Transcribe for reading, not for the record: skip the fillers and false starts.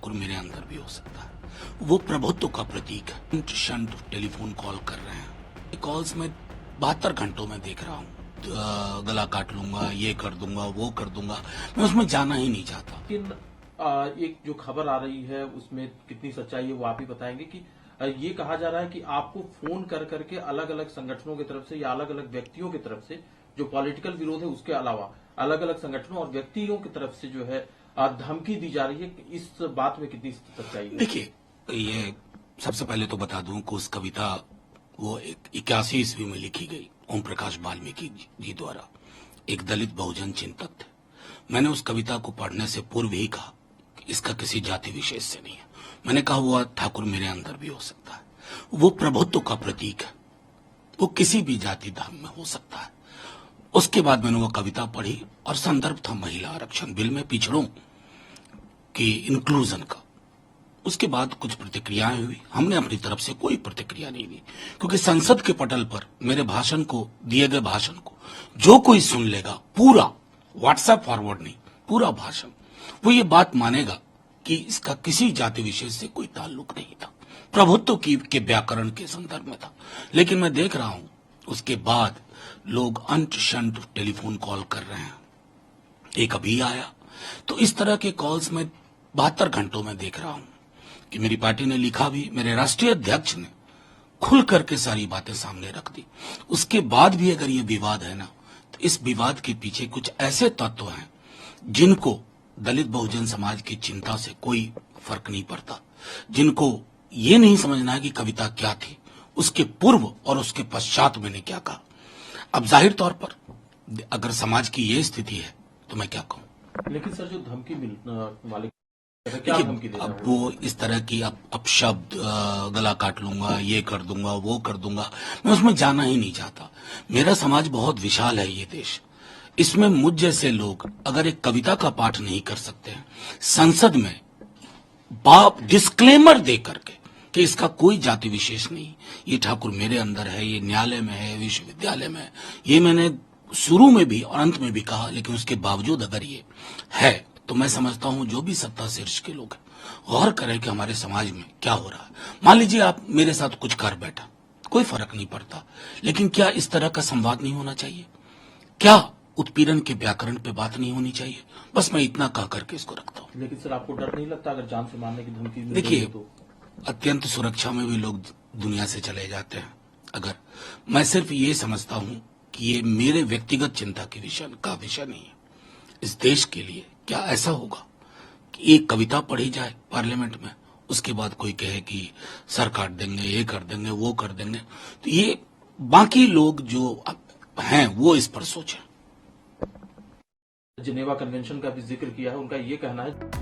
ठाकुर मेरे अंदर भी हो सकता है। वो प्रभुत्व का प्रतीक है। क्षण टेलीफोन कॉल कर रहे हैं, कॉल्स में 72 घंटों में देख रहा हूँ, गला काट लूंगा, ये कर दूंगा, वो कर दूंगा, मैं उसमें जाना ही नहीं चाहता। लेकिन एक जो खबर आ रही है उसमें कितनी सच्चाई है वो आप ही बताएंगे कि ये कहा जा रहा है कि आपको फोन कर करके अलग अलग संगठनों की तरफ से या अलग अलग व्यक्तियों की तरफ से जो पॉलिटिकल विरोध है उसके अलावा अलग अलग संगठनों और व्यक्तियों की तरफ से जो है धमकी दी जा रही है। इस बात में कितनी सच्चाई है? देखिए, ये सबसे पहले तो बता दूं कि उस कविता वो 81 ईस्वी में लिखी गई ओम प्रकाश वाल्मीकि जी द्वारा। एक दलित बहुजन चिंतक थे। मैंने उस कविता को पढ़ने से पूर्व ही कहा कि इसका किसी जाति विशेष से नहीं है। मैंने कहा हुआ ठाकुर मेरे अंदर भी हो सकता है। वो प्रभुत्व का प्रतीक है। वो किसी भी जाति धर्म में हो सकता है। उसके बाद मैंने वो कविता पढ़ी और संदर्भ था महिला आरक्षण बिल में पिछड़ों की इंक्लूजन का। उसके बाद कुछ प्रतिक्रियाएं हुई। हमने अपनी तरफ से कोई प्रतिक्रिया नहीं दी, क्योंकि संसद के पटल पर मेरे भाषण को, दिए गए भाषण को जो कोई सुन लेगा, पूरा व्हाट्सएप फॉरवर्ड नहीं, पूरा भाषण, वो ये बात मानेगा कि इसका किसी जाति विशेष से कोई ताल्लुक नहीं था, प्रभुत्व के व्याकरण के संदर्भ में था। लेकिन मैं देख रहा हूं उसके बाद लोग अंत शंत टेलीफोन कॉल कर रहे हैं। एक अभी आया। तो इस तरह के कॉल्स में 72 घंटों में देख रहा हूं कि मेरी पार्टी ने लिखा भी, मेरे राष्ट्रीय अध्यक्ष ने खुल करके सारी बातें सामने रख दी। उसके बाद भी अगर ये विवाद है ना, तो इस विवाद के पीछे कुछ ऐसे तत्व हैं जिनको दलित बहुजन समाज की चिंता से कोई फर्क नहीं पड़ता, जिनको ये नहीं समझना है कि कविता क्या थी, उसके पूर्व और उसके पश्चात मैंने क्या कहा। अब जाहिर तौर पर अगर समाज की ये स्थिति है तो मैं क्या कहूं। लेकिन सर जो धमकी वाले क्या धमकी दे रहा है? अब वो इस तरह की अपशब्द, गला काट लूंगा, ये कर दूंगा, वो कर दूंगा, मैं उसमें जाना ही नहीं चाहता। मेरा समाज बहुत विशाल है, ये देश, इसमें मुझ जैसे लोग अगर एक कविता का पाठ नहीं कर सकते हैं संसद में डिस्क्लेमर दे करके कि इसका कोई जाति विशेष नहीं, ये ठाकुर मेरे अंदर है, ये न्यायालय में है, विश्वविद्यालय में है, ये मैंने शुरू में भी और अंत में भी कहा, लेकिन उसके बावजूद अगर ये है तो मैं समझता हूं जो भी सत्ता शीर्ष के लोग हैं गौर करें कि हमारे समाज में क्या हो रहा है। मान लीजिए आप मेरे साथ कुछ कर बैठा, कोई फर्क नहीं पड़ता, लेकिन क्या इस तरह का संवाद नहीं होना चाहिए? क्या उत्पीड़न के व्याकरण पे बात नहीं होनी चाहिए? बस मैं इतना कह करके इसको रखता हूँ। लेकिन सर आपको डर नहीं लगता अगर जान से मारने की धमकी मिल रही देखिए, है तो? अत्यंत सुरक्षा में भी लोग दुनिया से चले जाते हैं। अगर मैं सिर्फ ये समझता हूं कि ये मेरे व्यक्तिगत चिंता के का विषय नहीं है। इस देश के लिए क्या ऐसा होगा कि एक कविता पढ़ी जाए पार्लियामेंट में, उसके बाद कोई कहे कि सर काट देंगे, ये कर देंगे, वो कर देंगे? तो ये बाकी लोग जो हैं वो इस पर सोचें। जिनेवा कन्वेंशन का भी जिक्र किया है, उनका ये कहना है